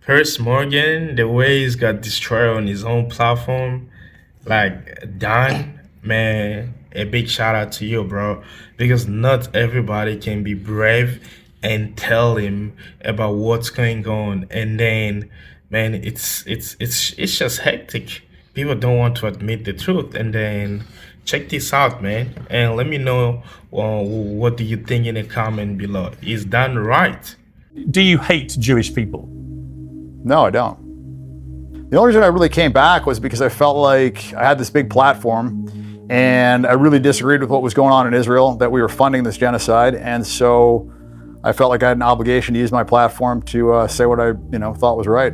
Piers Morgan, the way he's got destroyed on his own platform, like Dan, man, a big shout out to you, bro. Because not everybody can be brave and tell him about what's going on, and then, man, it's just hectic. People don't want to admit the truth, and then check this out, man, and let me know what do you think in the comment below. Is Dan right? Do you hate Jewish people? No, I don't. The only reason I really came back was because I felt like I had this big platform and I really disagreed with what was going on in Israel, that we were funding this genocide. And so I felt like I had an obligation to use my platform to say what I thought was right.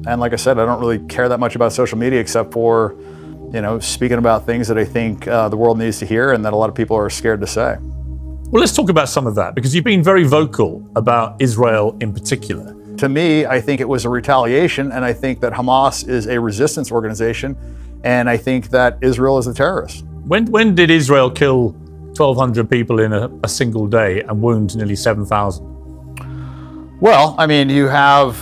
And like I said, I don't really care that much about social media except for speaking about things that I think the world needs to hear and that a lot of people are scared to say. Well, let's talk about some of that, because you've been very vocal about Israel in particular. To me, I think it was a retaliation, and I think that Hamas is a resistance organization, and I think that Israel is a terrorist. When did Israel kill 1,200 people in a single day and wound nearly 7,000? Well, I mean, you have,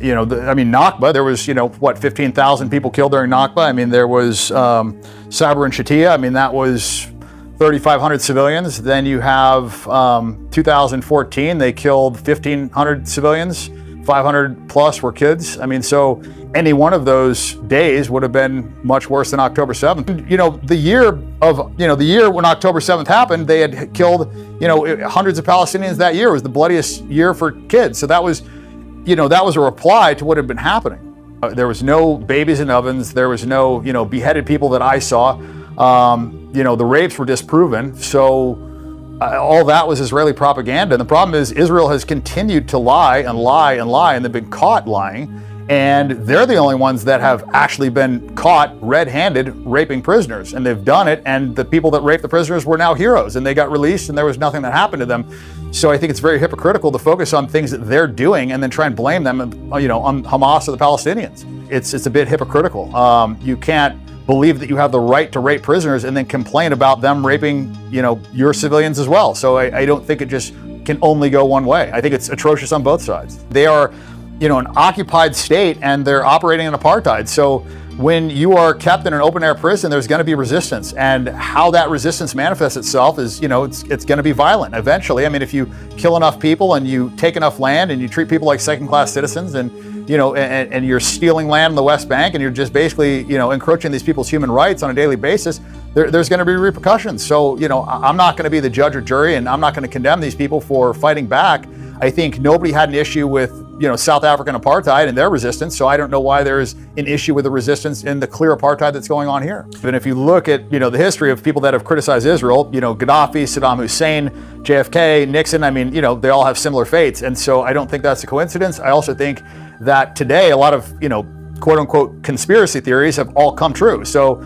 Nakba, there was, 15,000 people killed during Nakba. I mean, there was Sabra and Shatila. I mean, that was 3,500 civilians. Then you have 2014, they killed 1,500 civilians, 500 plus were kids. I mean, so any one of those days would have been much worse than October 7th. The year when October 7th happened, they had killed, hundreds of Palestinians that year. It was the bloodiest year for kids. So that was, that was a reply to what had been happening. There was no babies in ovens. There was no, beheaded people that I saw. The rapes were disproven. So all that was Israeli propaganda. And the problem is Israel has continued to lie and lie and lie, and they've been caught lying. And they're the only ones that have actually been caught red-handed raping prisoners. And they've done it. And the people that raped the prisoners were now heroes, and they got released and there was nothing that happened to them. So I think it's very hypocritical to focus on things that they're doing and then try and blame them, on Hamas or the Palestinians. It's a bit hypocritical. You can't believe that you have the right to rape prisoners and then complain about them raping, your civilians as well. So I don't think it just can only go one way. I think it's atrocious on both sides. They are, an occupied state and they're operating in apartheid. So when you are kept in an open air prison, there's going to be resistance, and how that resistance manifests itself is, it's going to be violent eventually. I mean, if you kill enough people and you take enough land and you treat people like second-class citizens, and and you're stealing land in the West Bank, and you're just basically, encroaching these people's human rights on a daily basis, there's going to be repercussions. So, I'm not going to be the judge or jury, and I'm not going to condemn these people for fighting back. I think nobody had an issue with, South African apartheid and their resistance. So I don't know why there's an issue with the resistance in the clear apartheid that's going on here. And if you look at, the history of people that have criticized Israel, Gaddafi, Saddam Hussein, JFK, Nixon, I mean, they all have similar fates. And so I don't think that's a coincidence. I also think that today a lot of, quote unquote conspiracy theories have all come true. So,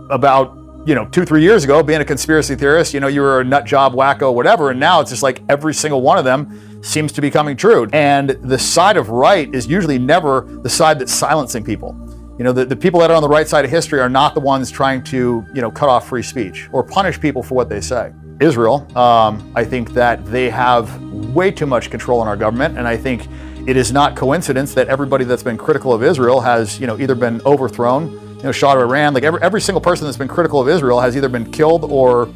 about 2-3 years ago, being a conspiracy theorist, you were a nut job, wacko, whatever. And now it's just like every single one of them seems to be coming true. And the side of right is usually never the side that's silencing people. The people that are on the right side of history are not the ones trying to, cut off free speech or punish people for what they say. Israel, I think that they have way too much control in our government. And I think it is not coincidence that everybody that's been critical of Israel has, either been overthrown, Shah of Iran, like every single person that's been critical of Israel has either been killed or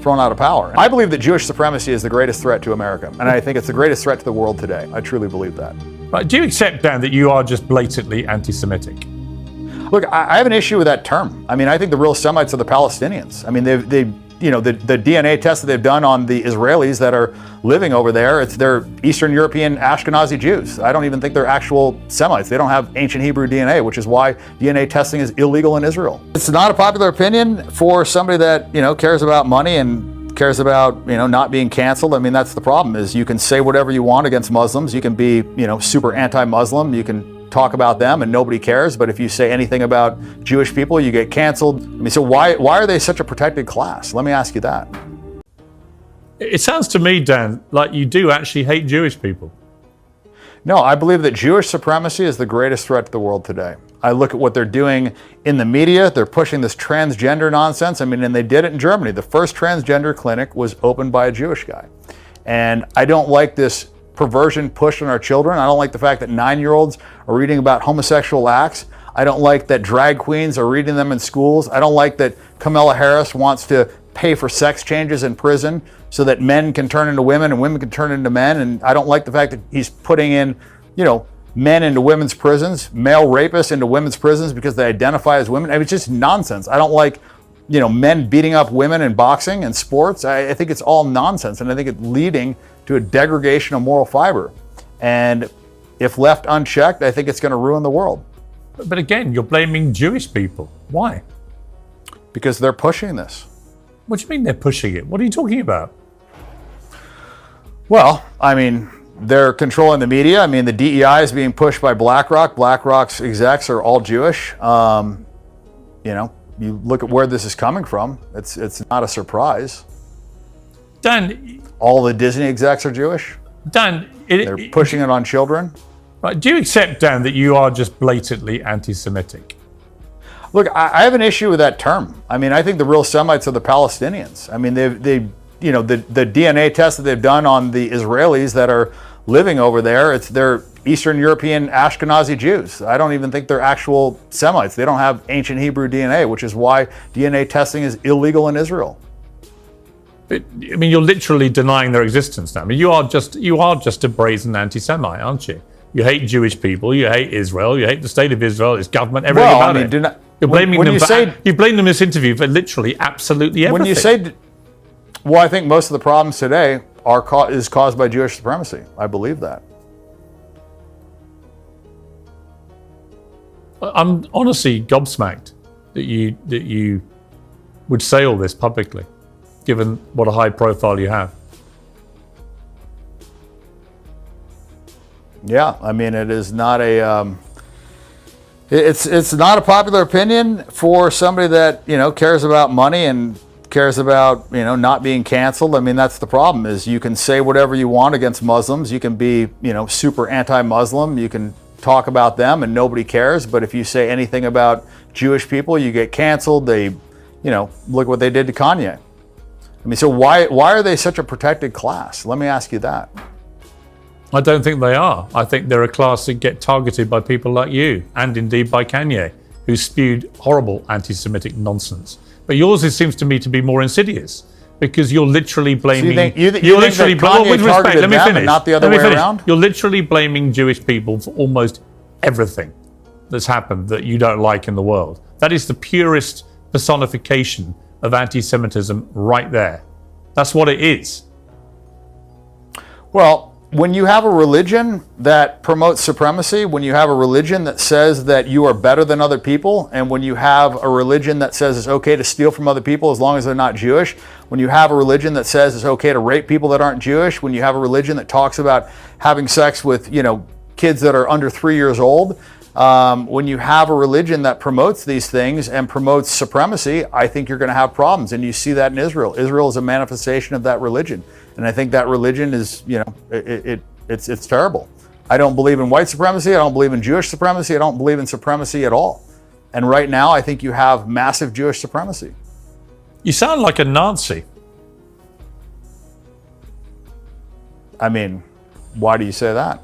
thrown out of power. I believe that Jewish supremacy is the greatest threat to America, and I think it's the greatest threat to the world today. I truly believe that. Right. Do you accept, Dan, that you are just blatantly anti-Semitic? Look, I have an issue with that term. I mean, I think the real Semites are the Palestinians. I mean, the DNA tests that they've done on the Israelis that are living over there, they're Eastern European Ashkenazi Jews. I don't even think they're actual Semites. They don't have ancient Hebrew DNA, which is why DNA testing is illegal in Israel. It's not a popular opinion for somebody that, cares about money and cares about, not being canceled. I mean, that's the problem, is you can say whatever you want against Muslims. You can be, super anti-Muslim. You can talk about them and nobody cares. But if you say anything about Jewish people, you get canceled. I mean, so why are they such a protected class? Let me ask you that. It sounds to me, Dan, like you do actually hate Jewish people. No, I believe that Jewish supremacy is the greatest threat to the world today. I look at what they're doing in the media. They're pushing this transgender nonsense. I mean, and they did it in Germany. The first transgender clinic was opened by a Jewish guy. And I don't like this perversion pushed on our children. I don't like the fact that 9-year-olds are reading about homosexual acts. I don't like that drag queens are reading them in schools. I don't like that Kamala Harris wants to pay for sex changes in prison so that men can turn into women and women can turn into men. And I don't like the fact that he's putting in, men into women's prisons, male rapists into women's prisons because they identify as women. I mean, it's just nonsense. I don't like, men beating up women in boxing and sports. I think it's all nonsense. And I think it's leading to a degradation of moral fiber. And if left unchecked, I think it's going to ruin the world. But again, you're blaming Jewish people. Why? Because they're pushing this. What do you mean they're pushing it? What are you talking about? Well, I mean, they're controlling the media. I mean, the DEI is being pushed by BlackRock. BlackRock's execs are all Jewish. You look at where this is coming from. It's not a surprise. Dan, all the Disney execs are Jewish. Dan, they're pushing it on children. Right? Do you accept, Dan, that you are just blatantly anti-Semitic? Look, I have an issue with that term. I mean, I think the real Semites are the Palestinians. I mean, the DNA tests that they've done on the Israelis that are living over there, they're Eastern European Ashkenazi Jews. I don't even think they're actual Semites. They don't have ancient Hebrew DNA, which is why DNA testing is illegal in Israel. But, I mean, you're literally denying their existence now. I mean, you are just a brazen anti-Semite, aren't you? You hate Jewish people. You hate Israel. You hate the state of Israel, its government, everything about it. You're blaming them. You blame them in this interview for literally absolutely everything. When you say, well, I think most of the problems today is caused by Jewish supremacy. I believe that. I'm honestly gobsmacked that you would say all this publicly, given what a high profile you have. Yeah, I mean, it is not a. It's not a popular opinion for somebody that cares about money and cares about not being canceled. I mean, that's the problem. Is you can say whatever you want against Muslims. You can be super anti-Muslim. You can talk about them and nobody cares. But if you say anything about Jewish people, you get canceled. They, look what they did to Kanye. I mean, so why are they such a protected class? Let me ask you that. I don't think they are. I think they're a class that get targeted by people like you, and indeed by Kanye, who spewed horrible anti-Semitic nonsense. But yours seems to me to be more insidious, because you're literally blaming. So you think Kanye with respect, targeted let me them finish. and not the other way around? You're literally blaming Jewish people for almost everything that's happened that you don't like in the world. That is the purest personification of anti-Semitism right there. That's what it is. Well, when you have a religion that promotes supremacy, when you have a religion that says that you are better than other people, and when you have a religion that says it's okay to steal from other people as long as they're not Jewish, when you have a religion that says it's okay to rape people that aren't Jewish, when you have a religion that talks about having sex with, kids that are under 3 years old, when you have a religion that promotes these things and promotes supremacy, I think you're going to have problems. And you see that in Israel. Israel is a manifestation of that religion. And I think that religion is, it's terrible. I don't believe in white supremacy. I don't believe in Jewish supremacy. I don't believe in supremacy at all. And right now, I think you have massive Jewish supremacy. You sound like a Nazi. I mean, why do you say that?